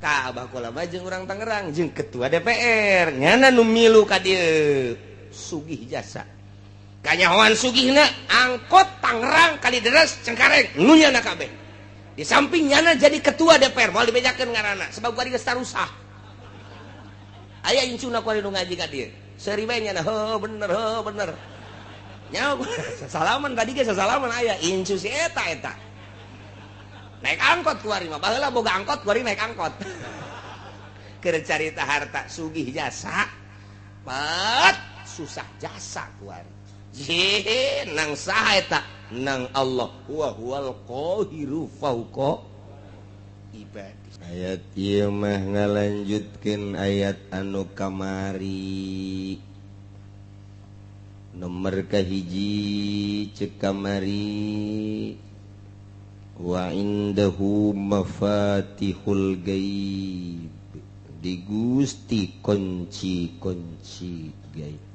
Jeung urang Tangerang jeung ketua DPR nyana nu milu ka dieu sugih jasa kanyahoan sugihna angkot Tangerang Kalideres Cengkareng nu nyana kabeh di samping nyana jadi ketua DPR moal dibejakeun ngaranna sebab gua geus tarusah aya incuna ku nu ngaji ka dieu seuri bae nyana bener nya salaman tadi ge salaman aya incu si eta naik angkot kuari mah baheula boga angkot kuari naik angkot keur carita harta sugih jasa pat susah jasa kuari nang saha eta nang Allah wa huwal qahiru fauqa ibadi. Ayat ieu mah ngalanjutkeun ayat anu kamari nomor kahiji ceuk kamari wa indahu mafatihul gaib di Gusti kunci-kunci gaib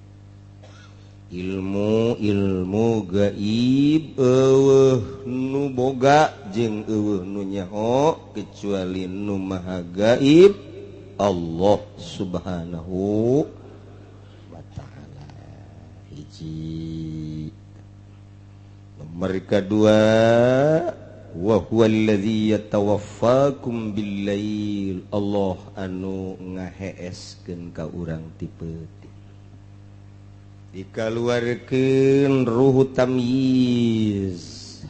ilmu gaib eueuh nu boga jeung eueuh nu nyaho kecuali nu maha gaib Allah subhanahu wa ta'ala. Hiji nomor kedua wa huwallazi yatawaffakum billail Allah anu ngaheeskeun ka urang ti peuting dikaluarkeun ruh tamyiz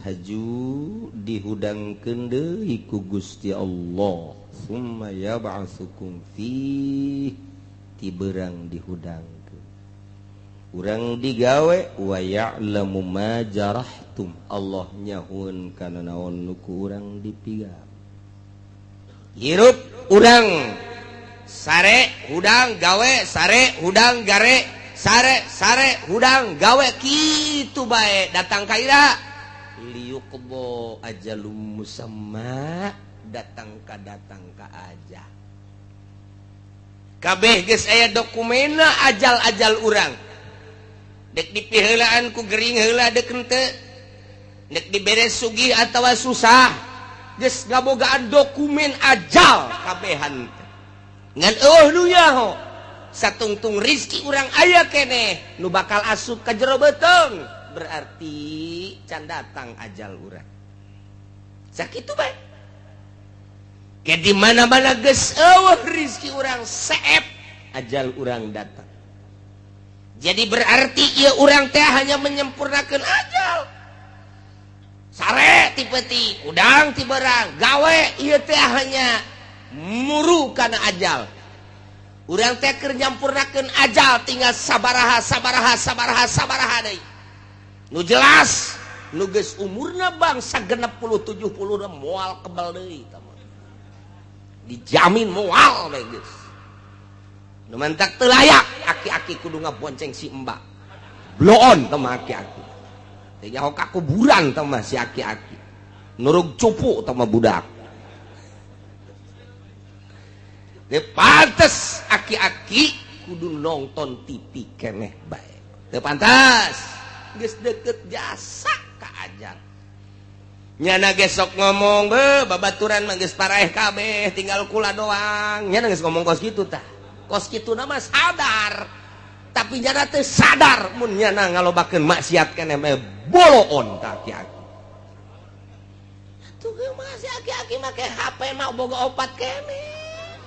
haju dihudangkeun deui ku Gusti Allah summa yab'atsukum fi ti beurang dihudangkeun urang digawe wa ya'lamu ma jarahtum Allah nyahueun kana naon nu ku urang dipigawe hirup urang sare hudang gawe sare hudang gare sare hudang gawe kitu bae datang ka ira liyuqbo ajalum musamma datang ka aja kabeh geus aya dokumenna ajal urang dek dipiheulaan ku gering heula dek henteu dek diberes sugih atawa susah geus ngabogaan dokumen ajal kabehan ngan eueuh nu nyaho satungtung rizki urang aya keneh nu bakal asup ka jero beuteung berarti can datang ajal urang sakitu bae ke di mana-mana geus eueuh rizki urang seep ajal urang datang. Jadi berarti ieu urang teh hanya menyempurnakeun ajal. Sare ti peuting, udang ti beurang, gawe ieu teh hanya muru kana ajal. Urang teh keur nyampurnakeun ajal tinggal sabaraha deui. Nu jelas nu geus umurna bangsa 60 70 moal kebal deui tamah. Dijamin moal bae geus. Nu mantak teu layak aki-aki kudu ngabonceng si mbak bloon teh mah aki-aki teh nyaho ka kuburan teh mah si aki-aki nurug cupu teh mah budak teu pantes aki-aki kudu nonton TV keneh bae teu pantes geus deukeut jasa ka ajal nyana gesok ngomong babaturan mah geus paraeh kabeh tinggal kula doang nyana geus ngomong kos kitu tah kos kitu nama sadar tapi nyana teh sadar mun nyana ngalobakeun maksiat keneh mah boloon ka aki-aki atuh ge mah si aki-aki make HP mah boga opat keneh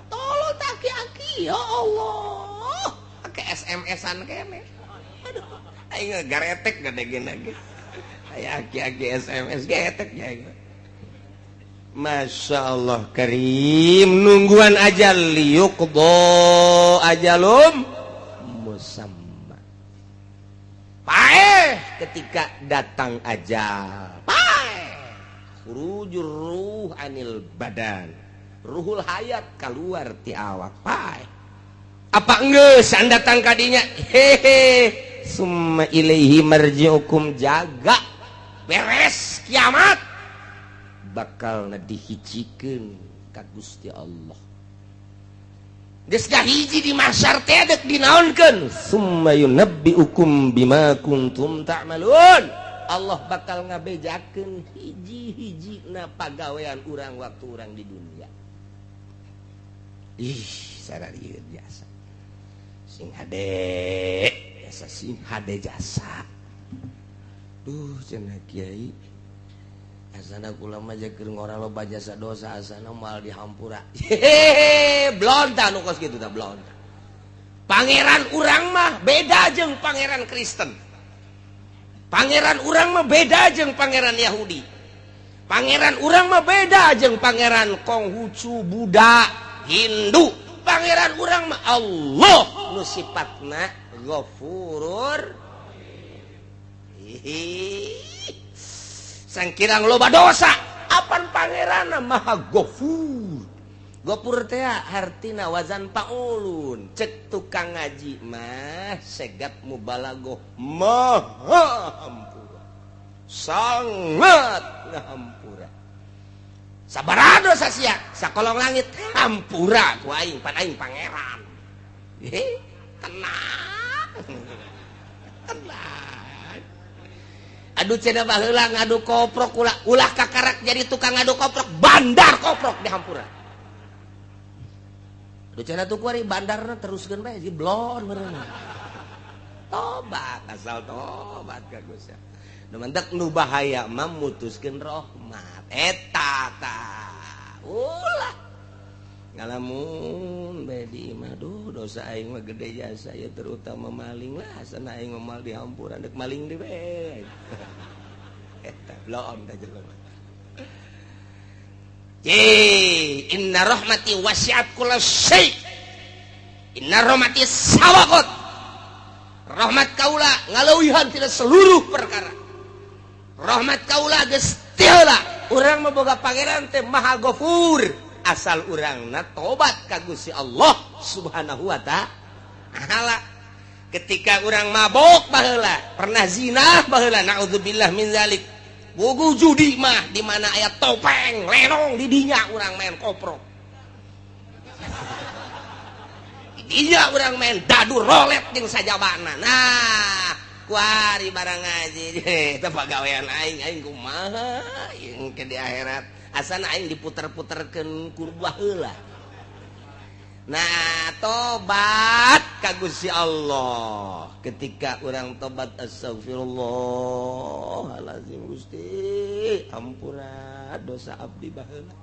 tolol tah aki-aki ya Allah make SMS-an keneh aduh aing garetek gadegena ge aya aki-aki SMS getek ya aing Masya Allah karim nungguan ajal liyuqdo ajalum musamma paeh ketika datang ajal paeh khurujur ruh anil badan ruhul hayat keluar ti awak paeh apa geus an datang ka dinya hehe summa ilaihi marji'ukum jaga beres kiamat bakal dihijikeun ka Gusti Allah. Geus hiji di mahsyar teh dek dinaonkeun summa yunabbiukum bima kuntum ta'malun. Allah bakal ngabejakeun hiji-hijina pagawean urang waktu urang di dunia. ih sararieun jasa sing hade jasa sing hade jasa duh cenah kiai asana kula mah keur ngora loba jasa dosa asana moal dihampura blonta nu kos kitu tah blonta pangeran urang mah beda jeung pangeran Kristen pangeran urang mah beda jeung pangeran Yahudi pangeran urang mah beda jeung pangeran Konghucu Buddha Hindu pangeran urang mah Allah nu sifatna Ghafurur sangkirang loba dosa apan pangeranna maha Ghafur Ghafur teh hartina wazan paulun cek tukang ngaji mah segat mubalaghah maha hampura sangat ngahampura sabaraha dosa sia sakolong langit hampura ku aing pan aing pangeran tenang tenang aduh cenah baheula ngadu koprok ulah kakarak jadi tukang ngadu koprok bandar koprok di hampura aduh cenah tuh kuari bandarna teruskeun bae si blon meureun tobat asal tobat ka Gusti nu mentek nu bahaya mah mutuskeun rahmat eta tah ulah ngalamun bae di imah duh dosa aing mah gede jasa ya terutama maling lah sana aing mal dihampura deuk maling di bae eta blon tah jelema inna rahmati wasi'at kullasyai inna rahmati sawaqat rahmat kaula ngaleuwihan tina seluruh perkara rahmat kaula geus teu heula urang mah boga pangeran teh maha Ghafur asal urangna tobat ka Gusti Allah Subhanahu wa taala ketika urang mabok baheula pernah zina baheula naudzubillah min zalik bogo judi mah di mana aya topeng lenong di dinya urang main koprok di dinya urang main dadu rolet jeung sajabana nah kuari barang ngaji teh pagawean aing kumaha yang ke di akhirat asana aing diputer-puterkeun ku baheula nah tobat ka Gusti Allah ketika urang tobat astagfirullahalazim Gusti ampura dosa abdi baheula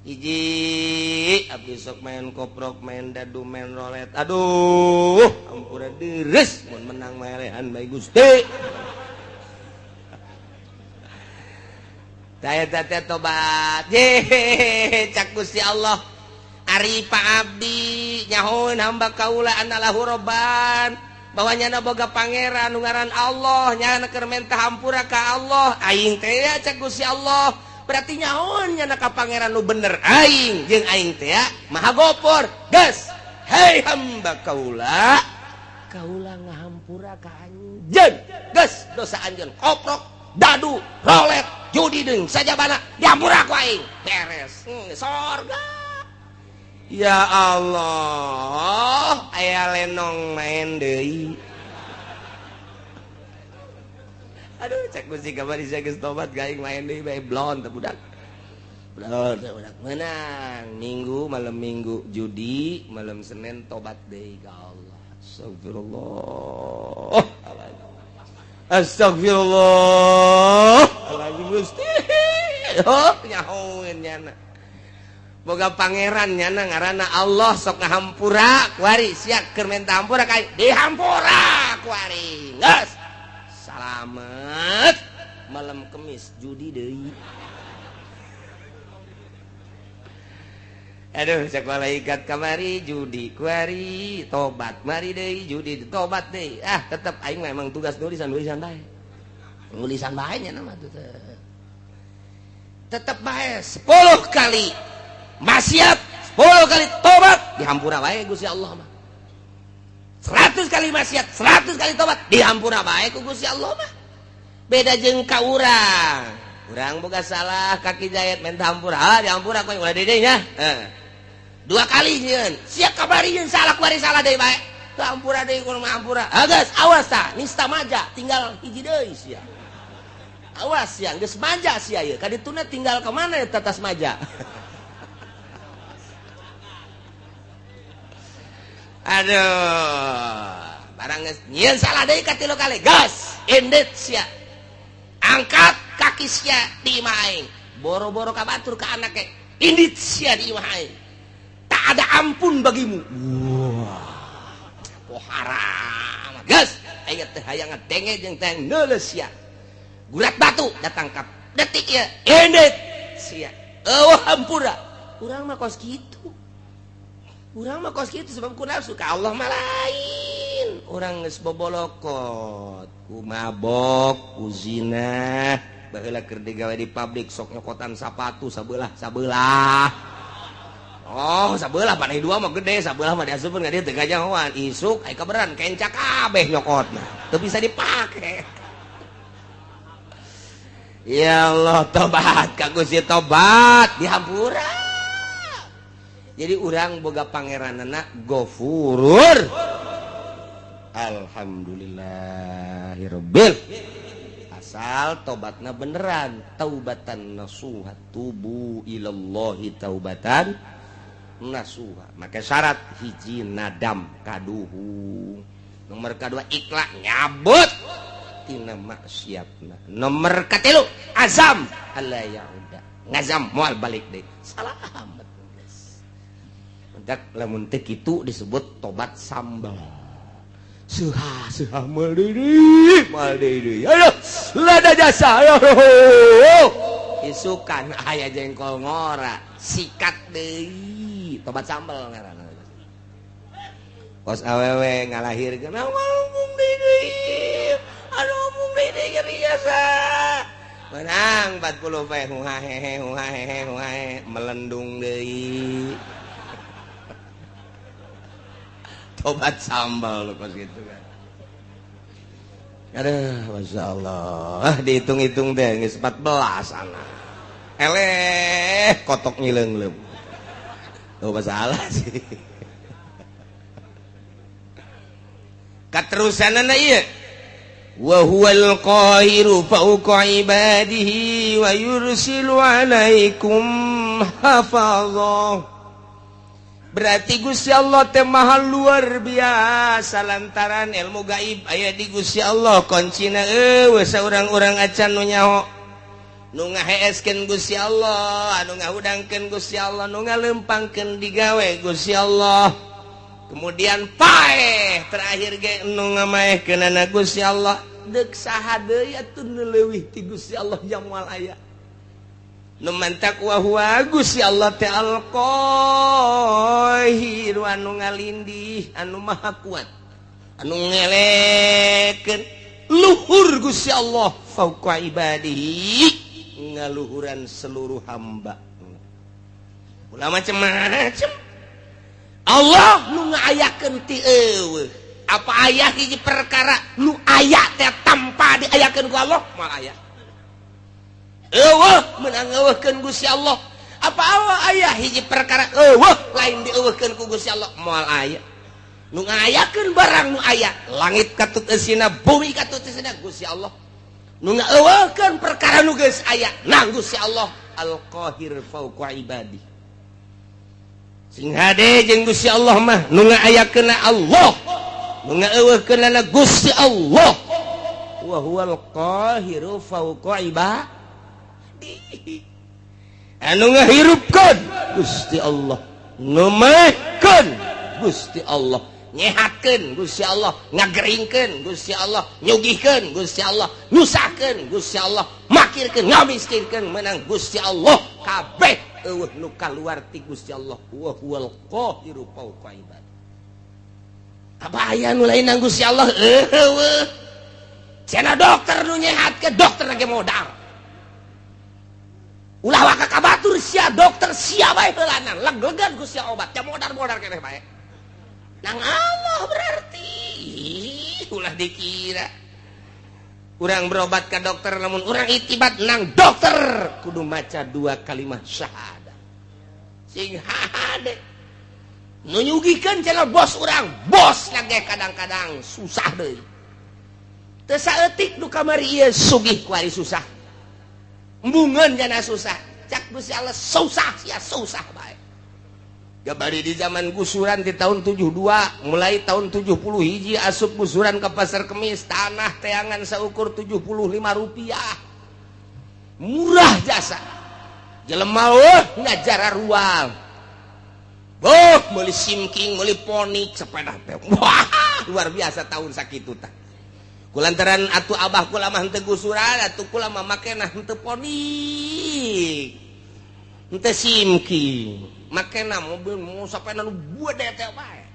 hiji abdi sok main koprok main dadu main rolet aduh ampura deres mun menang melehan bae Gusti taya teh tobat cak Gusti Allah ari pa abdi nyahoun hamba kaula anallahu robban bahwa nyana boga pangeran nu ngaran Allah nyana keur mentah hampura ka Allah aing teh cak Gusti Allah berarti nyahoun nyana ka pangeran nu bener aing jeung aing teh maha Ghafur geus hei hamba kaula ngahampura ka anjeun geus dosa anjeun koprok dadu rolet judi deung sajabana dihampura ku aing beres sorga ya Allah aya lenong main deui aduh cek Gusti kamari geus tobat gaing main deui bae blon teh budak menang minggu malam minggu judi malam Senin tobat deui ka Allah astagfirullah Gusti nyahoeun nyana boga pangeran nyana ngaranna Allah sok ngahampura kuari sia keur menta hampura ka dihampura kuari geus salamet malam Kemis judi deui aduh cek malaikat kamari judi kuari tobat mari deui judi tobat deui tetep aing memang tugas nulisan bae nulisan bae nya mah tuh tetep bae 10 kali maksiat 10 kali tobat dihampura bae Gusti Allah mah 100 kali maksiat 100 kali tobat dihampura bae ku Gusti Allah mah beda jeung ka urang boga salah kaki jahit minta hampura dihampura ku ulah deui nya 2 kali nyeun sia kabarieun salah kuari salah deui bae hampura deui ku hampura geus awas tah nista maja tinggal hiji deui sia awas sia geus maja sia ieu kadituna tinggal ka mana eta tas maja aduh barang nyeun salah deui ka 3 kali gas indet sia angkat kaki sia di imah aing boro-boro ka batur ka anake indit sia di imah aing tak ada ampun bagimu wah pohara gas aya teh hayang ngadenge jeung teh neuleus sia gurat batu datang ka detik ya indet sia eueuh hampura urang mah kos kitu sebab kunaon suka Allah mah lain urang geus bobolokot ku mabok ku zina baheula keur digawe di pabrik sok nyokotan sapatu sabelah oh sabelah paneh dua mah gede sabelah mah diasupkeun ka dieu teu gajahoan isuk aya kaberan kencak kabeh nyokotna teu bisa dipake ya Allah tobat ka Gusti tobat dihampura. Jadi urang boga pangeranana Ghafurur. Alhamdulillahirabbil. Asal tobatna beneran, taubatan nasuha, tubu ilallahi taubatan nasuha. Maka syarat hiji nadam kaduhu. Nomor kedua ikhlas nyabut tina maksiatna. Nomor katilu azam alla yauda. Ngazam moal balik deui. Salamet. Dak lamun teh kitu disebut tobat sambal. Seha mal deui. Ayo, lada jasa. Ayo. Isukan aya jengkol ngora, sikat deui. Tobat sambal ngaranna. Kos awewe ngalahirkeun ngomong deui. Anu ngomong deui geuning biasa. Menang 40 pe huhahe melendung deui. Tobat sambal lo pas gitu kan. Aduh, Masya Allah. Dihitung-hitung deh, geus 14 anak. Eleh, kotok ngileung-leung. Tuh masalah sih. Katerusanana ieu. Wa huwal qahiru fawqa ibadihi wa yursilu 'alaikum hafazah. Berarti Gusti Allah teh maha luar biasa lantaran ilmu gaib aya di Gusti Allah kuncina eueuh saurang-urang acan nu nyaho nu ngaheeskeun Gusti Allah anu ngahudangkeun Gusti Allah nu ngalempangkeun digawe Gusti Allah kemudian paeh terakhir ge nu ngamaehkeunana Gusti Allah deuk saha deui atuh nu leuwih ti Gusti Allah jamual aya nu mantak wa huwa Gusti Allah teh al-qahir anu ngalindih anu maha kuat anu ngelekeun luhur Gusti Allah fauqa ibadihi ngaluhuran seluruh hamba ulah macem-macem Allah nu ngaayakeun ti eueuh apa aya hiji perkara nu aya teh tanpa diayakeun ku Allah moal aya menang eueuhkeun Gusti Allah apa aya hiji perkara lain dieueuhkeun ku Gusti Allah moal aya nu ngayakeun barang nu aya langit katut eusina bumi katut eusina Gusti Allah nu ngaeueuhkeun perkara nu geus aya nang Gusti Allah al-qahir fauqa ibadi sing hade jeung Gusti Allah mah nu ngaayakeunna Allah nu ngaeueuhkeunna Gusti Allah wa huwal qahiru fauqa ibadi anu ngahirupkeun Gusti Allah numehkeun Gusti Allah nyehatkeun Gusti Allah ngageringkeun Gusti Allah nyugihkeun Gusti Allah nyusahkeun Gusti Allah makirkeun ngamiskinkeun menang Gusti Allah kabeh eueuh nu kaluar ti Gusti Allah wa huwal qahiru fauqa ibad apa aya nu lain nang Gusti Allah eueuh cenah dokter nu nyehatkeun dokter lagi modal ulah waka kabatur sia dokter sia bae heulanan leg-legan ku sia obat ca modar-modar keneh bae nang Allah berarti ulah dikira urang berobat ka dokter lamun urang itibat nang dokter kudu maca 2 kalimat syahadat sing hade nu nyugikeun cenah bos urang bos lage kadang-kadang susah deui teu saeutik nu kamari ieu sugih ku ari susah embungeun jana susah cak Gusti Allah susah sia susah bae Gabari di zaman gusuran di tahun 72 mulai tahun 70 hiji asup gusuran ke Pasar Kemis tanah teangan seukur 75 rupiah murah jasa jelema ngajar ruang meuli simking meuli ponik sepeda teh wah luar biasa tahun sakitu tah kulantaran atuh abah kula mah henteu gusuran atuh kula mah makena henteu ponik henteu simking makena mobil mau sepeda nu gede teh bae.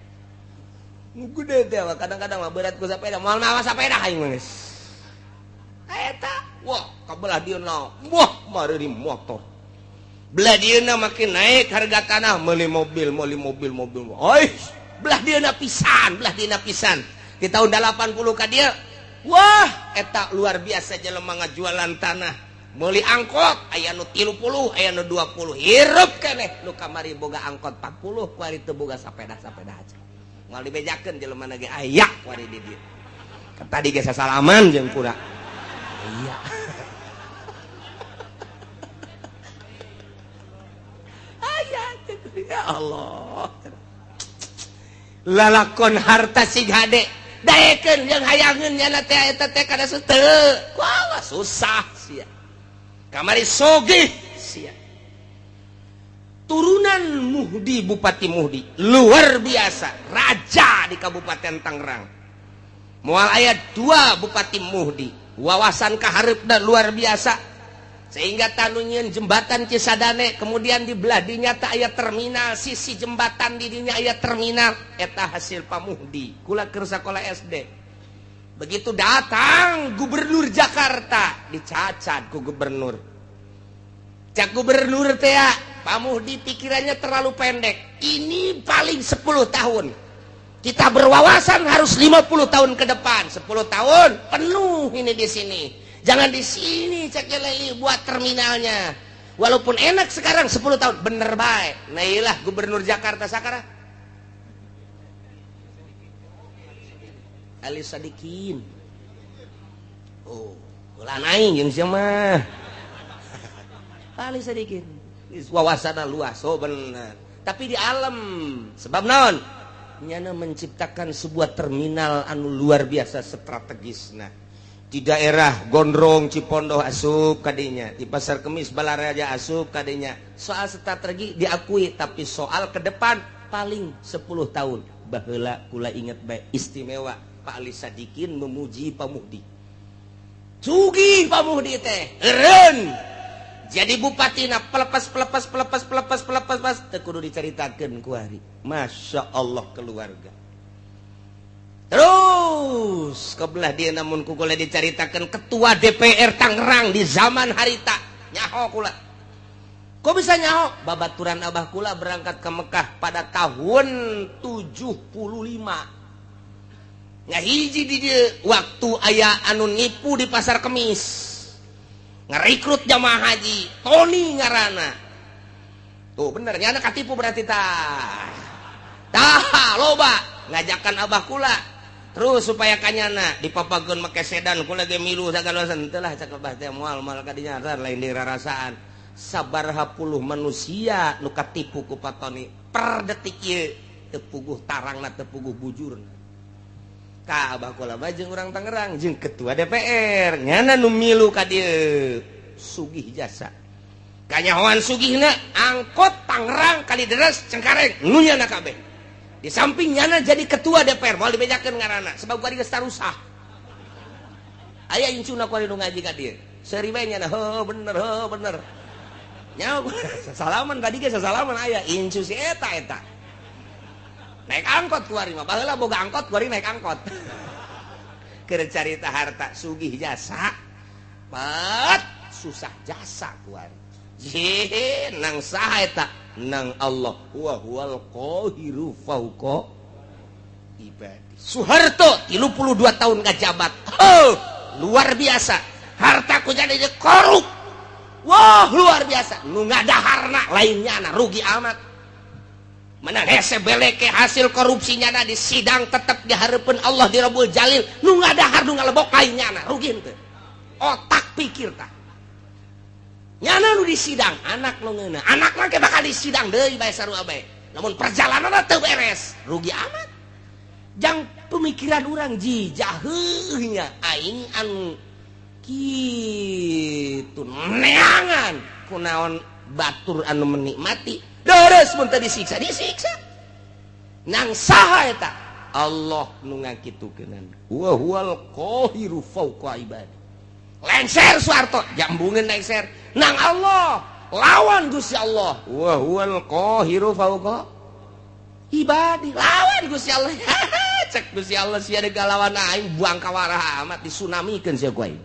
Nu gede teh kadang-kadang mah berat ku sepeda, moal mawa sepeda aing geus. Eta, wah kabelah dieuna, wah mari di motor. Belah dieuna makin naik harga tanah meuli mobil. Oi, belah dieuna pisan. Di tahun 80 ka dieu, wah eta luar biasa jelema ngajualan tanah. Meuli angkot aya nu 30 aya nu 20 hirup keneh nu kamari boga angkot 40 kuari teu boga sapeda aja moal dibejakeun jelema ge aya kuari di dieu tadi ge sasalaman jeung kura iya aya ya Allah lalakon harta si gade daekeun yang hayangeun nya teh eta teh kada teu kuawa susah sia kamari sogih sia turunan Muhdi Bupati Muhdi luar biasa raja di Kabupaten Tangerang moal aya 2 Bupati Muhdi wawasan kahareupna luar biasa sehingga tanunyeun jembatan Cisadane kemudian di belah dinya teh aya terminal sisi jembatan di dinya aya terminal eta hasil pamuhdi kula keur sakola SD. Begitu datang gubernur Jakarta dicacat ku gubernur. Cak gubernur teh Pak Muhdi pikirannya terlalu pendek. Ini paling 10 tahun. Kita berwawasan harus 50 tahun ke depan. 10 tahun penuh ini di sini. Jangan di sini cak leli buat terminalnya. Walaupun enak sekarang 10 tahun bener baik. Nah iyalah gubernur Jakarta sakara. Ali Sadikin. Oh, ulah naing jeung sia mah. Ali Sadikin. Wawasanna luas, oh bener. Tapi di alam, sebab naon? Nyana menciptakan sebuah terminal anu luar biasa strategis. Nah, di daerah Gondrong, Cipondoh asup kadinya, di Pasar Kemis, Balaraja asup kadinya. Soal strategi diakui, tapi soal ke depan paling 10 tahun. Baheula kula inget bae istimewa. Pak Ali Sadikin memuji Pak Muhdi. Sugih Pak Muhdi teh, eureun. Jadi bupatina pelepas teu kudu dicaritakeun ku ari. Masya Allah keluarga. Terus kebelah dia namun ku kula dicaritakeun ketua DPR Tangerang di zaman harita. Nyaho kula. Kok bisa nyaho? Babaturan abah kula berangkat ke Mekah pada tahun 75. Ngahiji di dia waktu aya anu nipu di Pasar Kemis ngerekrut jamaah haji Tony ngarana tuh bener nyana katipu berarti tah loba ngajakan abah kula terus supaya kanyana dipapageun make sedan kula ge milu sagala teu lah cak abah teh moal kadinya lain di rarasaan sabaraha puluh manusia nu katipu ku Pak Tony per detik ieu teu puguh tarangna teu puguh bujurna. Abah kula jeung urang Tangerang jeung ketua DPR nyana nu milu ka dieu sugih jasa kanyahoan sugihna angkot Tangerang Kalideres Cengkareng nu nyana kabeh di samping nyana jadi ketua DPR moal dibejakeun ngaranna sebab gua geus tarusah aya incuna ku nu ngaji ka dieu seuri bae nyana heuh bener nya salaman tadi ge sasalaman aya incu si eta naik angkot kuari mah baheula boga angkot kuari naik angkot keur carita harta sugih jasa pat susah jasa kuari nang saha eta nang Allah wa huwal qahiru fauqa ibadi Soeharto 32 tahun ngajabat luar biasa hartaku jadi korup wah luar biasa nu ngadaharna lainnya rugi amat mana hese beleke hasil korupsinya di sidang tetap dihareupeun Allah di Rabbul Jalil nu ngadahar nu ngalebok lainnya rugi teu otak pikir tah nyana nu di sidang anak nu ngeuna anak mah bakal di sidang deui bae sarua bae namun perjalanan teu beres rugi amat. Jang pemikiran orang jijaheunya aing anu kitu neangan kunaon batur anu menikmati deres mun teu disiksa nang saha eta Allah nu ngakitukeun wa huwal qahiru fawqa ibadi lenser Suarto jambungeun lenser nang Allah lawan Gusti Allah wa huwal qahiru fawqa ibadi lawan Gusti Allah cek Gusti Allah sia ada galawan aing buang kawaraha amat disunamikeun sia ku aing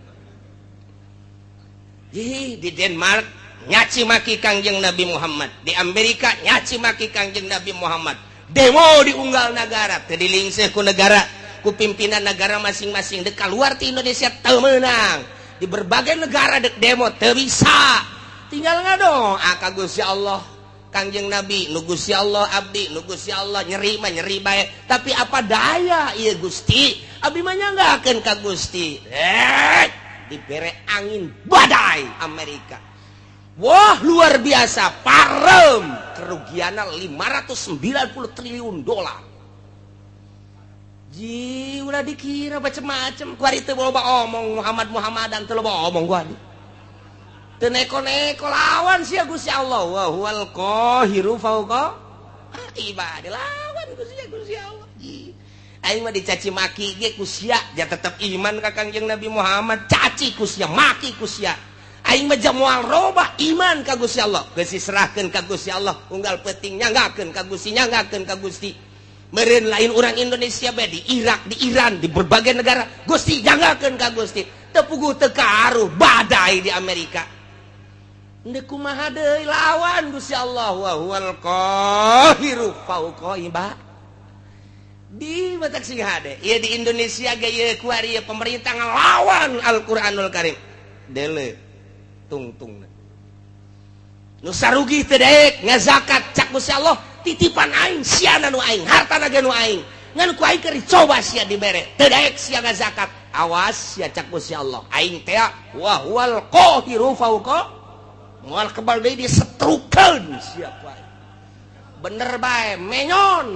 di Denmark nyaci maki Kangjeng Nabi Muhammad, di Amerika nyaci maki Kangjeng Nabi Muhammad, demo di unggal negara teu dilingseuh ku negara ku pimpinan negara masing-masing dek keluar ti Indonesia teu meunang di berbagai negara dek demo teu bisa tinggal ngadoa ka Gusti Allah Kangjeng Nabi nu Gusti Allah abdi nu Gusti Allah nyeri mah nyeri bae tapi apa daya ieu Gusti abdi mah nyanggakeun ka Gusti dibere angin badai Amerika wah luar biasa parem kerugianna 590 triliun dolar ji ulah dikira macam-macam kuari teu loba omong Muhammadan teu loba omong gua teu neko-neko lawan sia Gusti Allah wa huwal qahiru fawqa ibadi lawan Gusti Allah aing mah dicaci maki ge ku sia ja tetep iman ka Kangjeng Nabi Muhammad caci ku sia maki ku sia aing mah moal robah iman ka Gusti Allah geus diserahkeun ka Gusti Allah unggal peuting nyanggakeun ka Gusti meureun lain urang Indonesia bae di Irak di Iran di berbagai negara Gusti nyanggakeun ka Gusti teu puguh teu karuh badai di Amerika ndek kumaha deui lawan Gusti Allah wa huwal qahiru fawqa ibadi di batak sing hade ieu di Indonesia ge ieu kuari pemerintah ngelawan Al-Qur'anul Karim dele tungtung nu sarugi teu daek ngazakat cak Gusti Allah titipan aing siana nu aing hartana ge nu aing ngan ku aing keur coba sia dibere teu daek sia ngazakat awas sia cak Gusti Allah aing teh wa huwal qahiru fawqa moal kebal deui disetrukeun sia ku aing bener bae menyon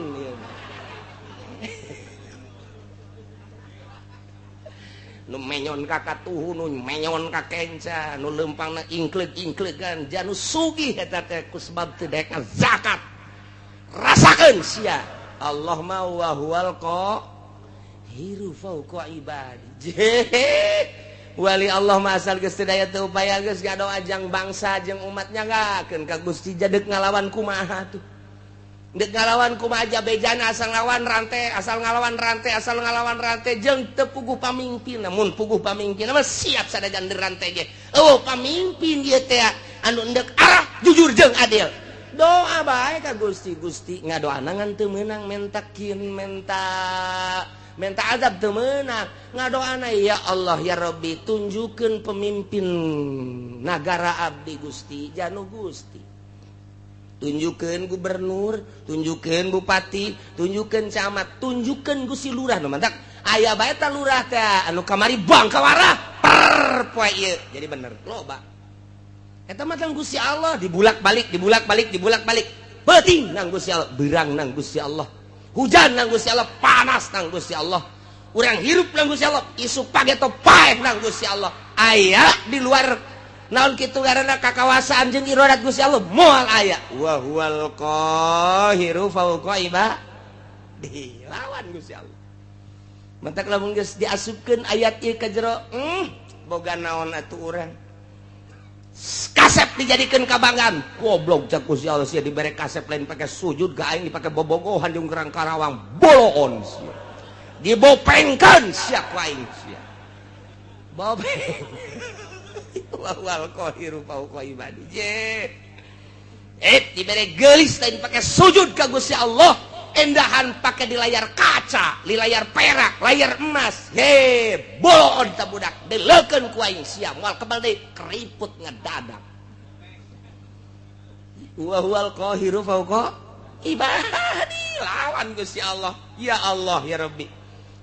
nu menyon ka katuhu nu menyon ka kenca nu leumpangna ingkleug-ingkleugan janu sugih eta teh ku sebab teu daek zakat rasakeun sia Allah ma wa huwal qahiru fawqa ibadi wali Allah ma asal geus teu daya teu upaya geus gadoa ajang bangsa jeung umat nyanggakeun ka Gusti jadeg ngalawan kumaha tuh dek ngalawan kumaha aja bejana asal ngalawan rantai jeung teu puguh pamimpin namun puguh pamimpin mah siap sadajan di rantai ge pamimpin ieu teh anu endek arah jujur jeung adil doa bae ka Gusti ngadoana ngan teu meunang menta azab teu meunang ngadoana ya Allah ya Rabbi tunjukkeun pemimpin nagara abdi Gusti janu Gusti tunjukkeun gubernur, tunjukkeun bupati, tunjukkeun camat, tunjukkeun Gusti lurah nu mantak aya bae ta lurah teh anu kamari buang kawarah per poe ieu jadi bener loba eta mah tang Gusti Allah dibulak-balik peuting nang Gusti Allah beurang nang Gusti Allah hujan nang Gusti Allah panas nang Gusti Allah urang hirup nang Gusti Allah isu pageto paeh nang Gusti Allah aya di luar naon kitu ngaranna kakawasaan jeung iradat Gusti Allah moal aya wa huwal qahiru fawqa ibadi lawan Gusti Allah mentak lamun geus diasupkeun ayat ieu ka jero boga naon atuh urang kasep dijadikeun kabanggan goblok cak Gusti Allah sia dibere kasep lain pake sujud ka aing dipake bobogohan jeung Gerang Karawang boloon sia dibopengkeun sia ku aing sia bobeng wal qahiru fawqa ibadi dibere geulis lain pake sujud ka Gusti Allah endahan pake di layar kaca di layar perak layar emas boloon ta budak deleukeun ku aing sia moal kebal deui keriput ngedadak wa huwal qahiru fawqa ibadi lawan Gusti Allah ya Allah ya Rabbi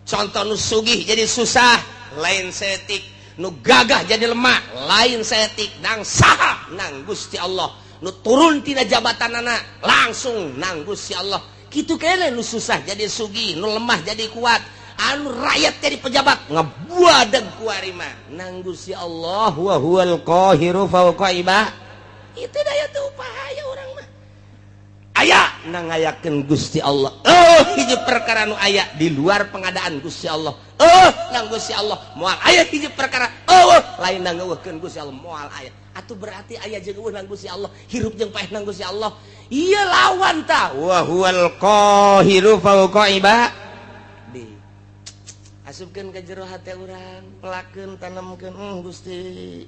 contoh nu sugih jadi susah lain setik nu gagah jadi lemah lain setik nang saha nang Gusti Allah nu turun tina jabatan anak langsung nang Gusti Allah kitu kene nu susah jadi sugih nu lemah jadi kuat anu rakyat jadi pejabat ngebuadeg ku ari mah nang Gusti Allah wa huwal qahiru fawqa ibad itu daya teu upaya urang mah aya nang ngayakeun Gusti Allah hiji perkara nu aya di luar pengadaan Gusti Allah nang Gusti Allah moal aya hiji perkara lain nang ngeukeun Gusti Allah moal aya atuh berarti aya jeung eueuh nang Gusti Allah hirup jeung paeh nang Gusti Allah ieu lawan tah wa huwal qahiru fawqa ibad asupkeun ka jero hate urang pelakeun tanamkeun Gusti